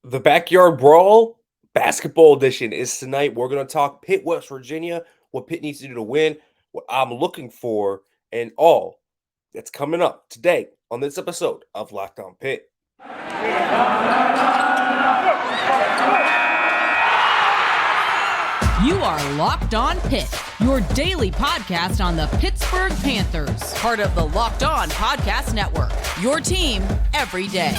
The Backyard Brawl basketball edition is tonight. We're going to talk Pitt, West Virginia, what Pitt needs to do to win, what I'm looking for, and all that's coming up today on this episode of Locked On Pitt. You are Locked On Pitt, your daily podcast on the Pittsburgh Panthers, part of the Locked On Podcast Network, your team every day.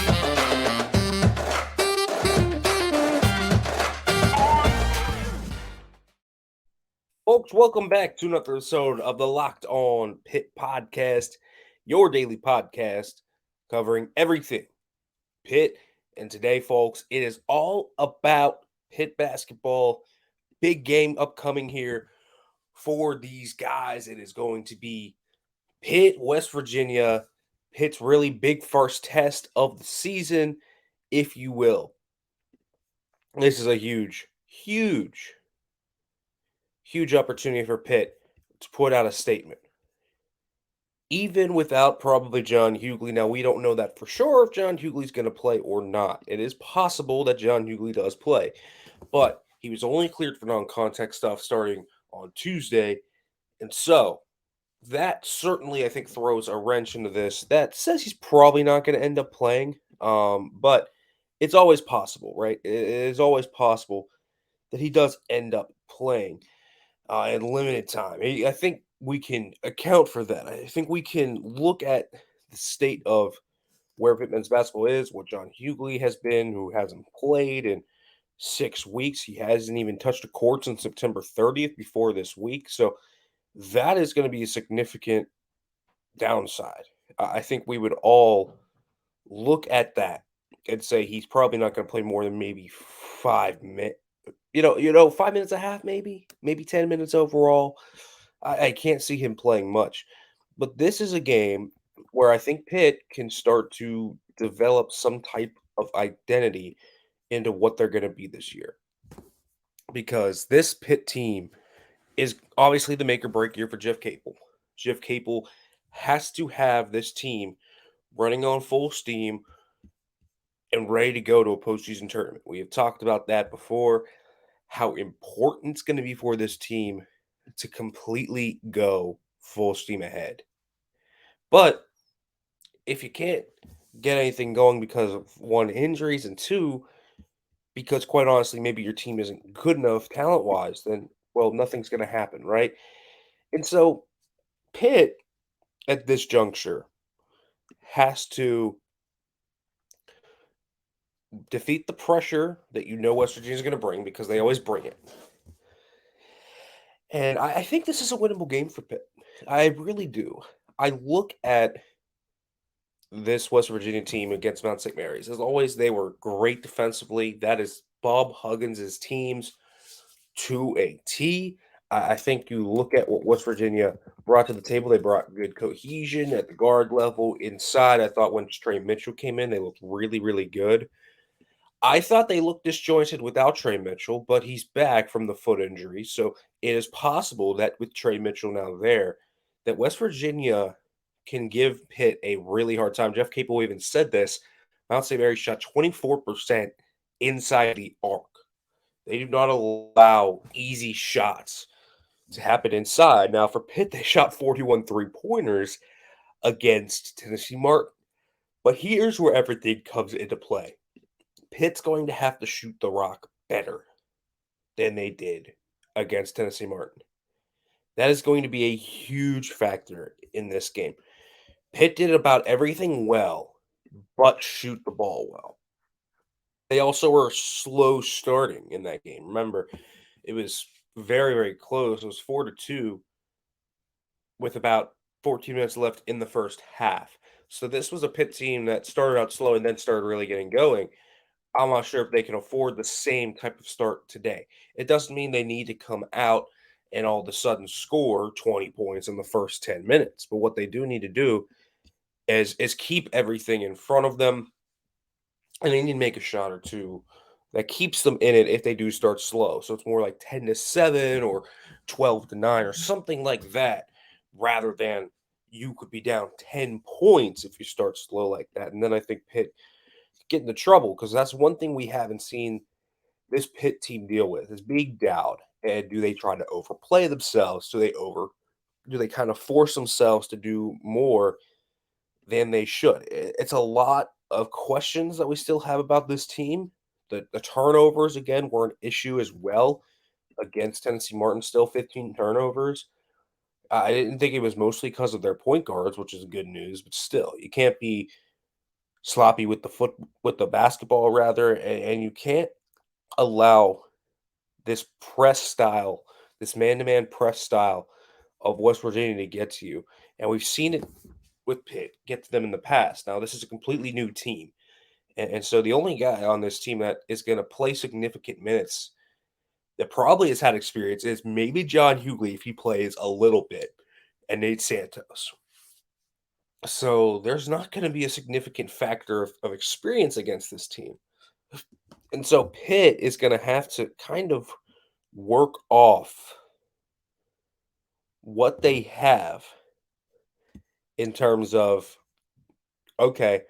Folks, welcome back to another episode of the Locked On Pitt podcast, your daily podcast covering everything Pitt. And today, folks, it is all about Pitt basketball. Big game upcoming here for these guys. It is going to be Pitt, West Virginia. Pitt's really big first test of the season, if you will. This is a huge opportunity for Pitt to put out a statement. Even without probably John Hugley. Now, we don't know that for sure if John Hugley's going to play or not. It is possible that John Hugley does play, but he was only cleared for non-contact stuff starting on Tuesday. And so that certainly, I think, throws a wrench into this. That says he's probably not going to end up playing, but it's always possible, right? It is always possible that he does end up playing in limited time. I think we can account for that. I think we can look at the state of where Pitt men's basketball is, what John Hugley has been, who hasn't played in 6 weeks. He hasn't even touched a court since September 30th before this week. So that is going to be a significant downside. I think we would all look at that and say he's probably not going to play more than maybe 5 minutes. 5 minutes and a half, maybe 10 minutes overall. I can't see him playing much. But this is a game where I think Pitt can start to develop some type of identity into what they're going to be this year. Because this Pitt team is obviously the make or break year for Jeff Capel. Jeff Capel has to have this team running on full steam and ready to go to a postseason tournament. We have talked about that before, how important it's going to be for this team to completely go full steam ahead. But if you can't get anything going because of one, injuries, and two, because quite honestly, maybe your team isn't good enough talent-wise, then, well, nothing's going to happen, right? And so Pitt, at this juncture, has to defeat the pressure that West Virginia's going to bring, because they always bring it. And I think this is a winnable game for Pitt. I really do. I look at this West Virginia team against Mount St. Mary's. As always, they were great defensively. That is Bob Huggins' teams to a T. I think you look at what West Virginia brought to the table. They brought good cohesion at the guard level. Inside, I thought when Trey Mitchell came in, they looked really, really good. I thought they looked disjointed without Trey Mitchell, but he's back from the foot injury. So it is possible that with Trey Mitchell now there, that West Virginia can give Pitt a really hard time. Jeff Capel even said this. Mount St. Mary's shot 24% inside the arc. They do not allow easy shots to happen inside. Now, for Pitt, they shot 41 three-pointers against Tennessee Martin. But here's where everything comes into play. Pitt's going to have to shoot the rock better than they did against Tennessee Martin. That is going to be a huge factor in this game. Pitt did about everything well, but shoot the ball well. They also were slow starting in that game. Remember, it was very, very close. It was 4-2 with about 14 minutes left in the first half. So this was a Pitt team that started out slow and then started really getting going. I'm not sure if they can afford the same type of start today. It doesn't mean they need to come out and all of a sudden score 20 points in the first 10 minutes. But what they do need to do is keep everything in front of them. And they need to make a shot or two that keeps them in it if they do start slow. So it's more like 10-7 or 12-9 or something like that, rather than you could be down 10 points if you start slow like that. And then I think Pitt get into trouble, because that's one thing we haven't seen this Pitt team deal with is being down. And do they try to overplay themselves? Do they kind of force themselves to do more than they should? It's a lot of questions that we still have about this team. The turnovers again were an issue as well against Tennessee Martin. Still 15 turnovers. I didn't think it was mostly because of their point guards, which is good news, but still, you can't be sloppy with the basketball rather, and you can't allow this press style, this man-to-man press style of West Virginia to get to you. And we've seen it with Pitt get to them in the past. Now, this is a completely new team. And so the only guy on this team that is going to play significant minutes that probably has had experience is maybe John Hugley if he plays a little bit, and Nate Santos. So there's not going to be a significant factor of experience against this team. And so Pitt is going to have to kind of work off what they have in terms of, okay,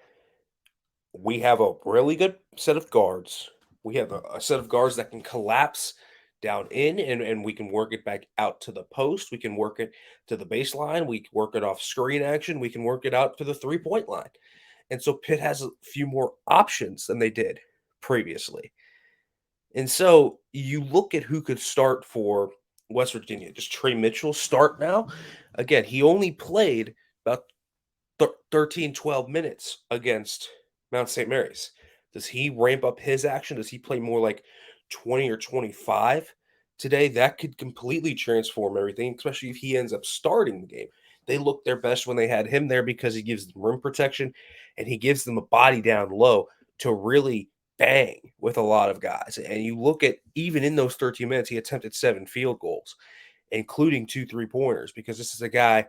we have a really good set of guards. We have a set of guards that can collapse down in, and we can work it back out to the post. We can work it to the baseline. We can work it off screen action. We can work it out to the 3-point line. And so Pitt has a few more options than they did previously. And so you look at who could start for West Virginia. Does Trey Mitchell start now? Again, he only played about 13, 12 minutes against Mount St. Mary's. Does he ramp up his action? Does he play more like 20 or 25 today? That could completely transform everything, especially if he ends up starting the game. They look their best when they had him there because he gives them rim protection and he gives them a body down low to really bang with a lot of guys. And you look at, even in those 13 minutes, he attempted 7 field goals, including 2 3-pointers, because this is a guy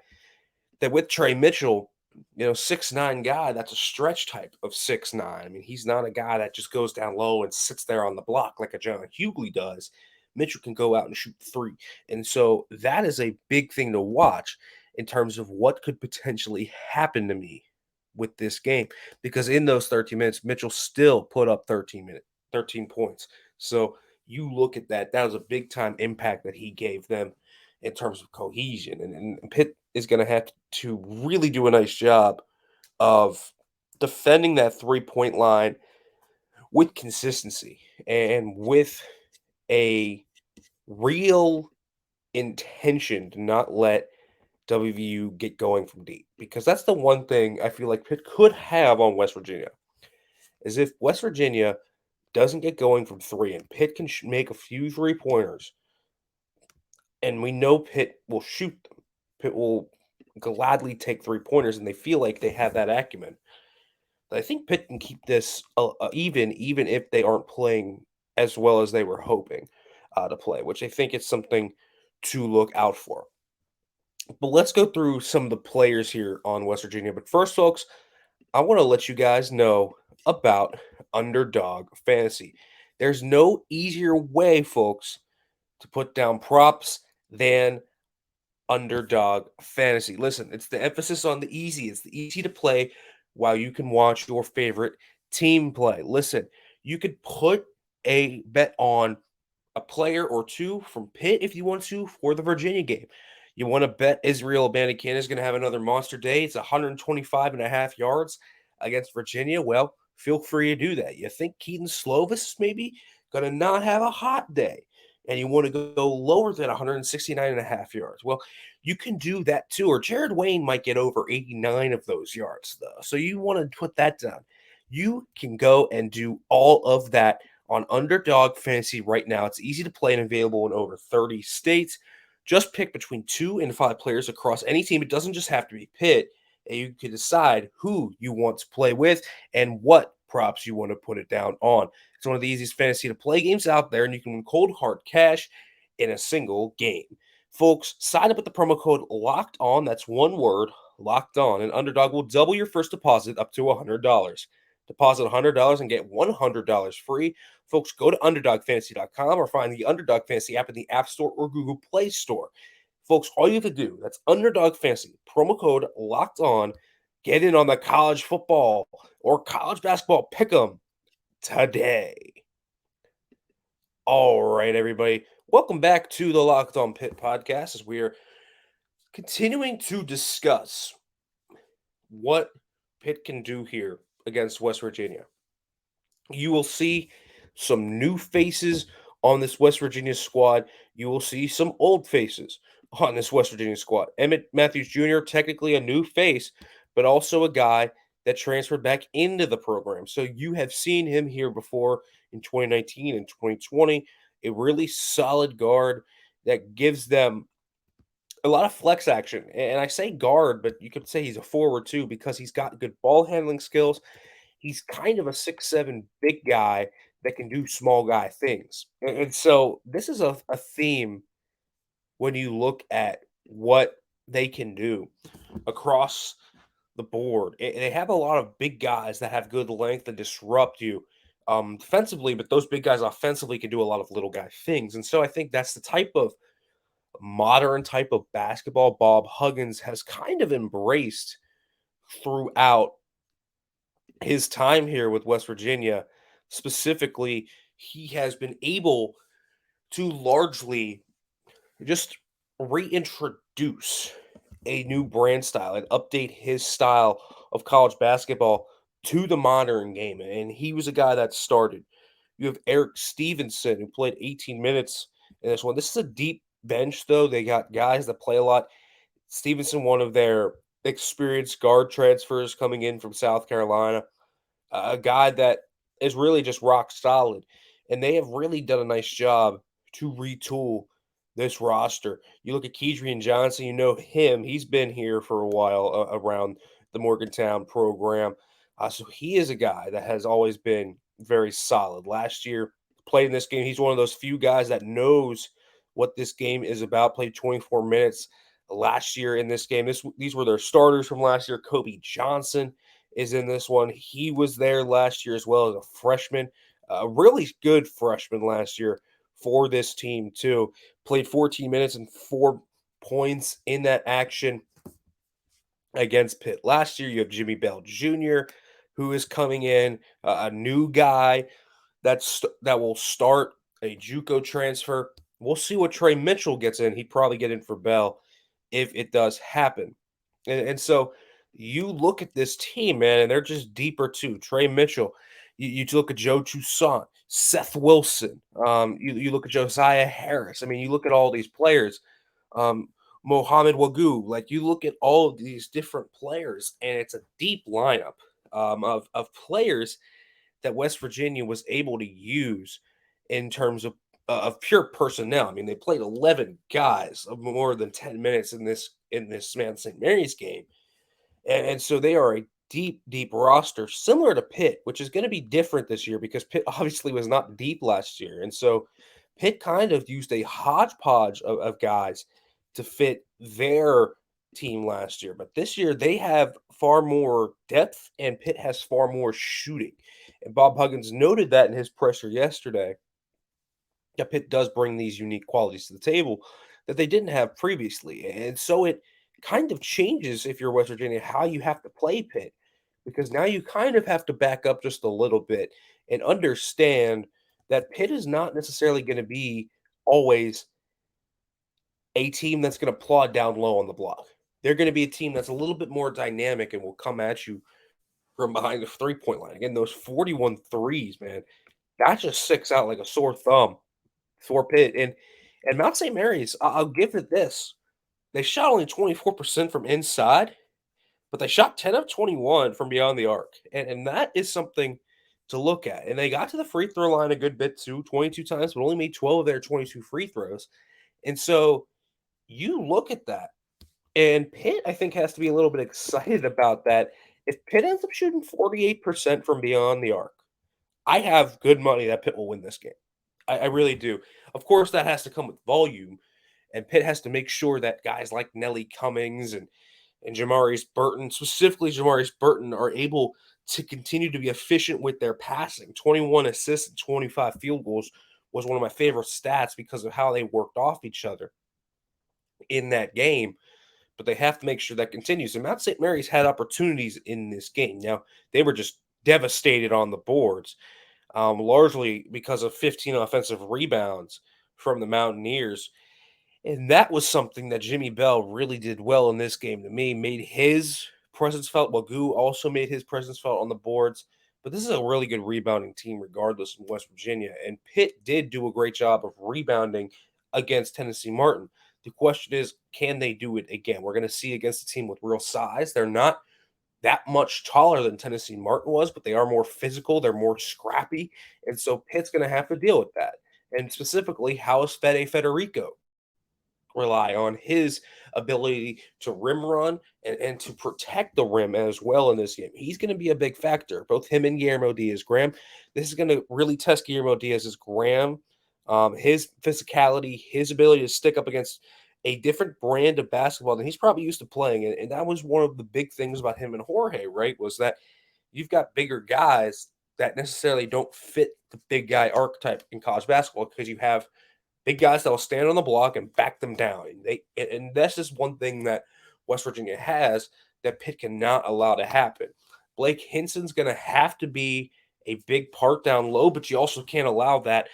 that with Trey Mitchell, 6'9" guy, that's a stretch type of 6'9". I mean, he's not a guy that just goes down low and sits there on the block like a John Hugley does. Mitchell can go out and shoot 3. And so that is a big thing to watch in terms of what could potentially happen to me with this game. Because in those 13 minutes, Mitchell still put up 13 points. So you look at that, that was a big time impact that he gave them in terms of cohesion. And Pitt is going to have to really do a nice job of defending that 3-point line with consistency and with a real intention to not let WVU get going from deep. Because that's the one thing I feel like Pitt could have on West Virginia, is if West Virginia doesn't get going from 3 and Pitt can make a few 3-pointers, and we know Pitt will shoot them. Pitt will gladly take 3-pointers, and they feel like they have that acumen. But I think Pitt can keep this even if they aren't playing as well as they were hoping to play, which I think is something to look out for. But let's go through some of the players here on West Virginia. But first, folks, I want to let you guys know about Underdog Fantasy. There's no easier way, folks, to put down props than Underdog Fantasy. Listen, it's the emphasis on the easy. It's the easy to play while you can watch your favorite team play. Listen, you could put a bet on a player or two from Pitt if you want to for the Virginia game. You want to bet Israel Abanikanda is going to have another monster day. It's 125.5 yards against Virginia. Well, feel free to do that. You think Keaton Slovis is maybe going to not have a hot day, and you want to go lower than 169.5 yards. Well, you can do that too. Or Jared Wayne might get over 89 of those yards, though. So you want to put that down. You can go and do all of that on Underdog Fantasy right now. It's easy to play and available in over 30 states. Just pick between 2 and 5 players across any team. It doesn't just have to be Pitt. And you can decide who you want to play with and what props you want to put it down on. It's one of the easiest fantasy to play games out there, and you can win cold hard cash in a single game. Folks, sign up with the promo code Locked On. That's one word, Locked On, and Underdog will double your first deposit up to $100. Deposit $100 and get $100 free. Folks, go to UnderdogFantasy.com or find the Underdog Fantasy app in the App Store or Google Play Store. Folks, all you have to do, that's Underdog Fantasy, promo code Locked On. Get in on the college football or college basketball pick'em today. All right, everybody. Welcome back to the Locked On Pitt podcast as we are continuing to discuss what Pitt can do here against West Virginia. You will see some new faces on this West Virginia squad. You will see some old faces on this West Virginia squad. Emmett Matthews Jr., technically a new face, but also a guy that transferred back into the program. So you have seen him here before in 2019 and 2020, a really solid guard that gives them a lot of flex action. And I say guard, but you could say he's a forward too because he's got good ball handling skills. He's kind of a 6'7" big guy that can do small guy things. And so this is a theme when you look at what they can do across the board. They have a lot of big guys that have good length and disrupt you defensively, but those big guys offensively can do a lot of little guy things. And so I think that's the type of modern type of basketball Bob Huggins has kind of embraced throughout his time here with West Virginia. Specifically, he has been able to largely just reintroduce a new brand style and update his style of college basketball to the modern game. And he was a guy that started. You have Eric Stevenson, who played 18 minutes in this one. This is a deep bench, though. They got guys that play a lot. Stevenson, one of their experienced guard transfers coming in from South Carolina, a guy that is really just rock solid. And they have really done a nice job to retool this roster. You look at Kedrian Johnson, you know him. He's been here for a while around the Morgantown program. So he is a guy that has always been very solid. Last year, played in this game. He's one of those few guys that knows what this game is about. Played 24 minutes last year in this game. These were their starters from last year. Kobe Johnson is in this one. He was there last year as well as a freshman, a really good freshman last year for this team too. Played 14 minutes and 4 points in that action against Pitt. Last year, you have Jimmy Bell Jr., who is coming in, a new guy that will start a JUCO transfer. We'll see what Trey Mitchell gets in. He'd probably get in for Bell if it does happen. And so you look at this team, man, and they're just deeper too. Trey Mitchell, you look at Joe Toussaint, Seth Wilson, you look at Josiah Harris. I mean, you look at all these players, Mohamed Wagoo. Like you look at all of these different players, and it's a deep lineup of players that West Virginia was able to use in terms of pure personnel. I mean, they played 11 guys of more than 10 minutes in this man St. Mary's game. And so they are a deep roster, similar to Pitt, which is going to be different this year because Pitt obviously was not deep last year. And so Pitt kind of used a hodgepodge of guys to fit their team last year. But this year they have far more depth and Pitt has far more shooting. And Bob Huggins noted that in his presser yesterday. Yeah, Pitt does bring these unique qualities to the table that they didn't have previously. And so it kind of changes, if you're West Virginia, how you have to play Pitt, because now you kind of have to back up just a little bit and understand that Pitt is not necessarily going to be always a team that's going to plod down low on the block. They're going to be a team that's a little bit more dynamic and will come at you from behind the 3-point line. Again, those 41 threes, man, that just sticks out like a sore thumb for Pitt. And Mount St. Mary's, I'll give it this. They shot only 24% from inside, but they shot 10 of 21 from beyond the arc. And that is something to look at. And they got to the free throw line a good bit too, 22 times, but only made 12 of their 22 free throws. And so you look at that, and Pitt, I think, has to be a little bit excited about that. If Pitt ends up shooting 48% from beyond the arc, I have good money that Pitt will win this game. I really do. Of course, that has to come with volume, and Pitt has to make sure that guys like Nelly Cummings and Jamarius Burton, specifically Jamarius Burton, are able to continue to be efficient with their passing. 21 assists and 25 field goals was one of my favorite stats because of how they worked off each other in that game. But they have to make sure that continues. And Mount St. Mary's had opportunities in this game. Now, they were just devastated on the boards. largely because of 15 offensive rebounds from the Mountaineers. And that was something that Jimmy Bell really did well in this game to me, made his presence felt. Wagoo also made his presence felt on the boards. But this is a really good rebounding team, regardless, in West Virginia. And Pitt did do a great job of rebounding against Tennessee Martin. The question is, can they do it again? We're going to see against a team with real size. They're not that much taller than Tennessee Martin was, but they are more physical. They're more scrappy. And so Pitt's going to have to deal with that. And specifically, how is Fede Federico rely on his ability to rim run and to protect the rim as well in this game? He's going to be a big factor, both him and Guillermo Diaz Graham. This is going to really test Guillermo Diaz's Graham, his physicality, his ability to stick up against a different brand of basketball than he's probably used to playing. And that was one of the big things about him and Jorge, right? Was that you've got bigger guys that necessarily don't fit the big guy archetype in college basketball because you have big guys that will stand on the block and back them down. And that's just one thing that West Virginia has that Pitt cannot allow to happen. Blake Hinson's going to have to be a big part down low, but you also can't allow that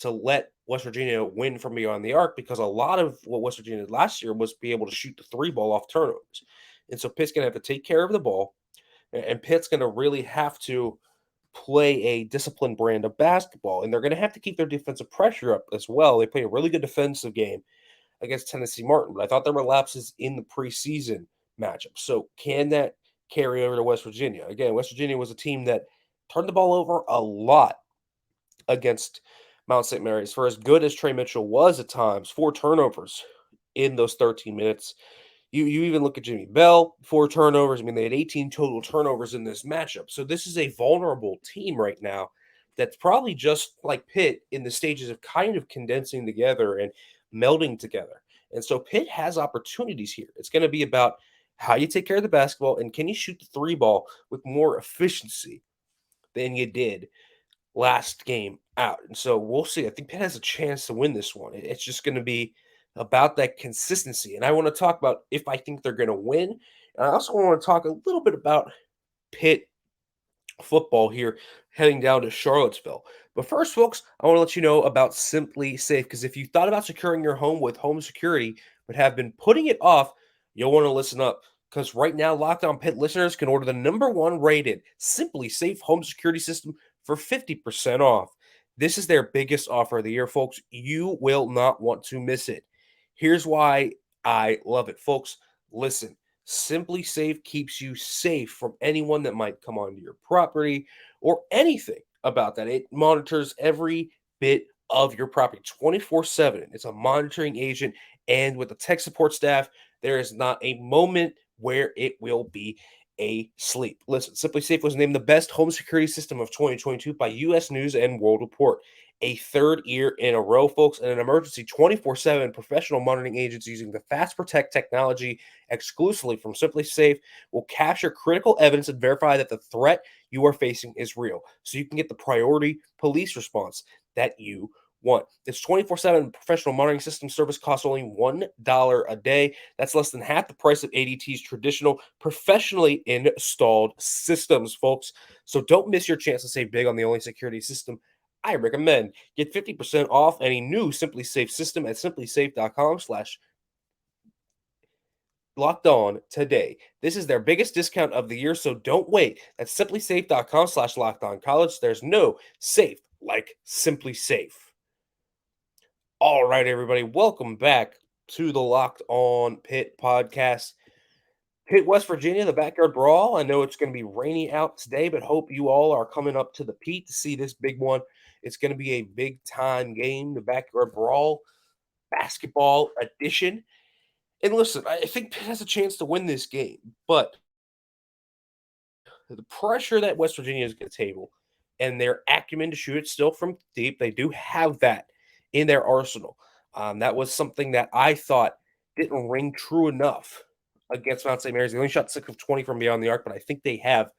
to let West Virginia win from beyond the arc, because a lot of what West Virginia did last year was be able to shoot the three ball off turnovers. And so Pitt's going to have to take care of the ball, and Pitt's going to really have to play a disciplined brand of basketball, and they're going to have to keep their defensive pressure up as well. They play a really good defensive game against Tennessee Martin, but I thought there were lapses in the preseason matchup. So can that carry over to West Virginia? Again, West Virginia was a team that turned the ball over a lot against Mount St. Mary's. For as good as Trey Mitchell was at times, 4 turnovers in those 13 minutes. You even look at Jimmy Bell, 4 turnovers. I mean, they had 18 total turnovers in this matchup. So this is a vulnerable team right now that's probably just like Pitt in the stages of kind of condensing together and melding together. And so Pitt has opportunities here. It's going to be about how you take care of the basketball and can you shoot the three ball with more efficiency than you did last game out. And so we'll see. I think Pitt has a chance to win this one. It's just going to be about that consistency. And I want to talk about if I think they're going to win. And I also want to talk a little bit about Pitt football here heading down to Charlottesville. But first, folks, I want to let you know about Simply Safe, because if you thought about securing your home with home security but have been putting it off, you'll want to listen up, because right now, Locked On Pitt listeners can order the #1 rated Simply Safe home security system for 50% off. This is their biggest offer of the year, folks. You will not want to miss it. Here's why I love it, folks. Listen, Simply Safe keeps you safe from anyone that might come onto your property or anything about that. It monitors every bit of your property 24/7. It's a monitoring agent, and with the tech support staff, there is not a moment where it will be asleep. Listen, Simply Safe was named the best home security system of 2022 by US News and World Report. A third year in a row, folks, and an emergency 24/7 professional monitoring agency using the Fast Protect technology exclusively from Simply Safe will capture critical evidence and verify that the threat you are facing is real, so you can get the priority police response that you want. This 24/7 professional monitoring system service costs only $1 a day. That's less than half the price of ADT's traditional professionally installed systems, folks. So don't miss your chance to save big on the only security system I recommend. Get 50% off any new Simply Safe system at simplysafe.com/locked on today. This is their biggest discount of the year, so don't wait. That's simplysafe.com/locked on college. There's no safe like Simply Safe. All right, everybody, welcome back to the Locked On Pitt podcast. Pitt, West Virginia, the Backyard Brawl. I know it's going to be rainy out today, but hope you all are coming up to the Pete to see this big one. It's going to be a big time game, the Backyard Brawl basketball edition. And listen, I think Pitt has a chance to win this game, but the pressure that West Virginia is going to table and their acumen to shoot it still from deep, they do have that in their arsenal. That was something that I thought didn't ring true enough against Mount St. Mary's. They only shot 6 of 20 from beyond the arc, but I think they have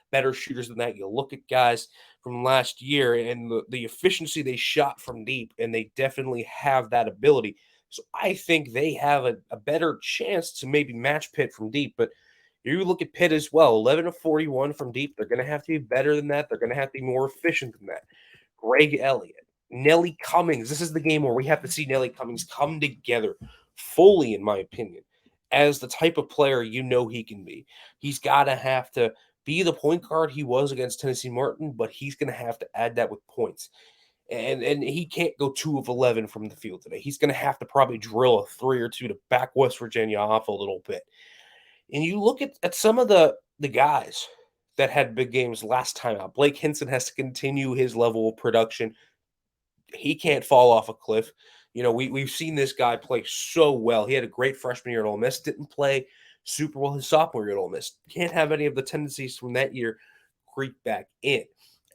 better shooters than that. You look at guys from last year and the efficiency they shot from deep, and they definitely have that ability. So I think they have a better chance to maybe match Pitt from deep, but You look at Pitt as well, 11 of 41 from deep. They're going to have to be better than that. They're going to have to be more efficient than that. Greg Elliott, Nelly Cummings. This is the game where we have to see Nelly Cummings come together fully, in my opinion, as the type of player you know he can be. He's got to have to be the point guard he was against Tennessee Martin, but he's going to have to add that with points. And he can't go 2 of 11 from the field today. He's going to have to probably drill a 3 or 2 to back West Virginia off a little bit. And you look at some of the guys that had big games last time out. Blake Hinson has to continue his level of production. He can't fall off a cliff. You know, we've seen this guy play so well. He had a great freshman year at Ole Miss, didn't play super well his sophomore year at Ole Miss. Can't have any of the tendencies from that year creep back in.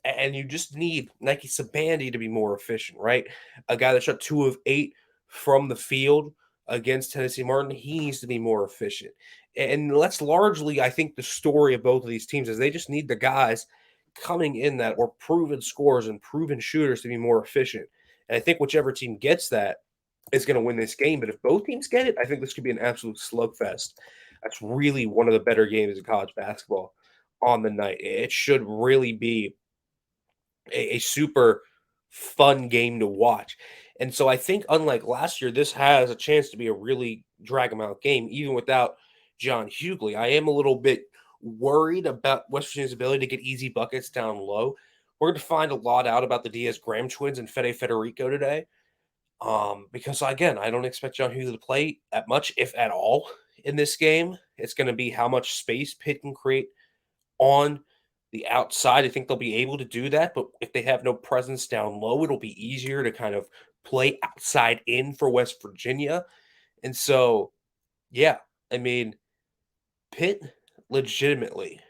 And you just need Nike Sabandy to be more efficient, right? A guy that shot 2 of 8 from the field against Tennessee Martin, he needs to be more efficient. And that's largely, I think, the story of both of these teams is they just need the guys coming in that were proven scorers and proven shooters to be more efficient. And I think whichever team gets that is going to win this game. But if both teams get it, I think this could be an absolute slugfest. That's really one of the better games in college basketball on the night. It should really be a super fun game to watch. And so I think, unlike last year, this has a chance to be a really drag them out game, even without John Hugley. I am a little bit worried about West Virginia's ability to get easy buckets down low. We're going to find a lot out about the Diaz Graham twins and Fede Federico today. Because again, I don't expect John Hugley to play that much, if at all, in this game. It's going to be how much space Pitt can create on the outside. I think they'll be able to do that, but if they have no presence down low, it'll be easier to kind of play outside in for West Virginia. And so, yeah, I mean, Pitt legitimately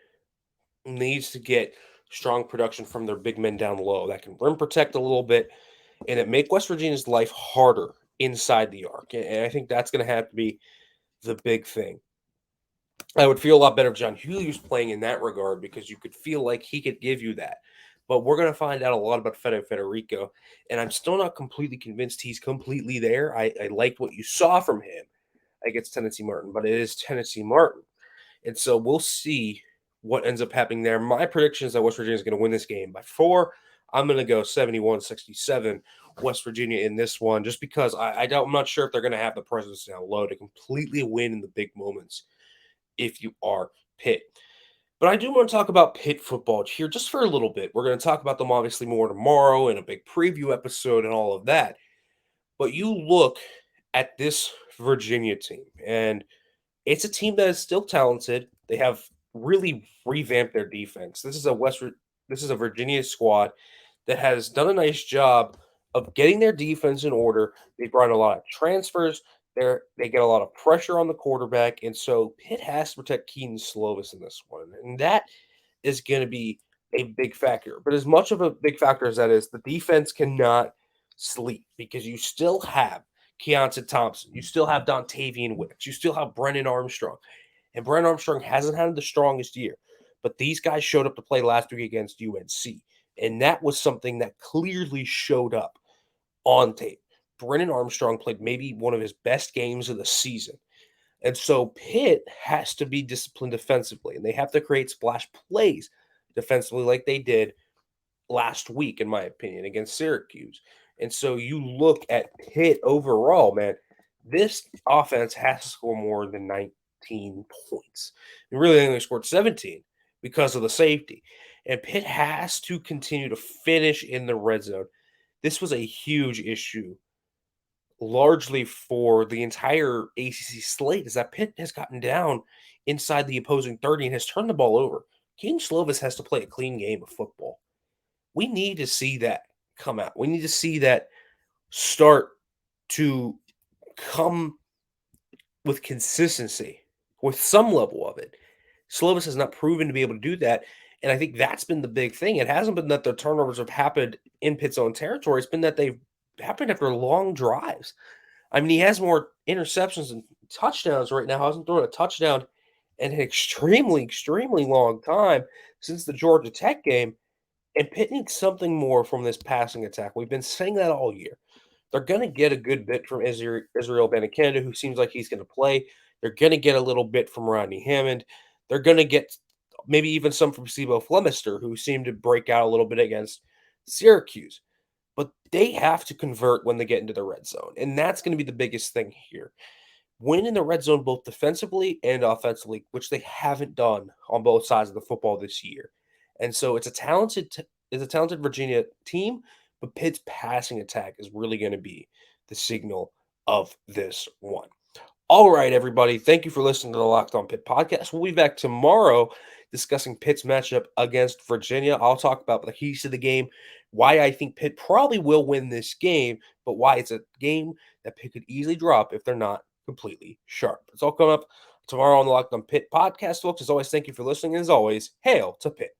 needs to get strong production from their big men down low that can rim protect a little bit and it make West Virginia's life harder inside the arc. And I think that's going to have to be the big thing. I would feel a lot better if John Hugley was playing in that regard because you could feel like he could give you that. But we're going to find out a lot about Fede Federico, and I'm still not completely convinced he's completely there. I liked what you saw from him against Tennessee Martin, but it is Tennessee Martin. And so we'll see what ends up happening there. My prediction is that West Virginia is going to win this game by 4. I'm going to go 71-67 West Virginia in this one just because I'm not sure if they're going to have the presence down low to completely win in the big moments if you are Pitt. But I do want to talk about Pitt football here just for a little bit. We're going to talk about them obviously more tomorrow in a big preview episode and all of that. But you look at this Virginia team, and it's a team that is still talented. They have really revamped their defense. This is a Virginia squad that has done a nice job of getting their defense in order. They brought in a lot of transfers. They get a lot of pressure on the quarterback, and so Pitt has to protect Keaton Slovis in this one, and that is going to be a big factor. But as much of a big factor as that is, the defense cannot sleep because you still have Keontae Thompson, you still have Dontavian Wicks, you still have Brennan Armstrong, and Brennan Armstrong hasn't had the strongest year, but these guys showed up to play last week against UNC, and that was something that clearly showed up on tape. Brennan Armstrong played maybe one of his best games of the season. And so Pitt has to be disciplined defensively, and they have to create splash plays defensively like they did last week, in my opinion, against Syracuse. And so you look at Pitt overall, man, this offense has to score more than 19 points. And really, they only scored 17 because of the safety. And Pitt has to continue to finish in the red zone. This was a huge issue largely for the entire ACC slate is that Pitt has gotten down inside the opposing 30 and has turned the ball over. Keaton Slovis has to play a clean game of football. We need to see that come out. We need to see that start to come with consistency, with some level of it. Slovis has not proven to be able to do that, and I think that's been the big thing. It hasn't been that the turnovers have happened in Pitt's own territory. It's been that they've happened after long drives. I mean, he has more interceptions and touchdowns right now. Hasn't thrown a touchdown in an extremely, extremely long time since the Georgia Tech game. And Pitt needs something more from this passing attack. We've been saying that all year. They're going to get a good bit from Israel Abanikanda, who seems like he's going to play. They're going to get a little bit from Rodney Hammond. They're going to get maybe even some from Sebo Flemister, who seemed to break out a little bit against Syracuse. But they have to convert when they get into the red zone. And that's going to be the biggest thing here. Win in the red zone both defensively and offensively, which they haven't done on both sides of the football this year. And so it's a talented Virginia team, but Pitt's passing attack is really going to be the signal of this one. All right, everybody. Thank you for listening to the Locked On Pitt podcast. We'll be back tomorrow discussing Pitt's matchup against Virginia. I'll talk about the keys to the game, why I think Pitt probably will win this game, but why it's a game that Pitt could easily drop if they're not completely sharp. It's all coming up tomorrow on the Locked On Pitt podcast, folks. As always, thank you for listening. And as always, hail to Pitt.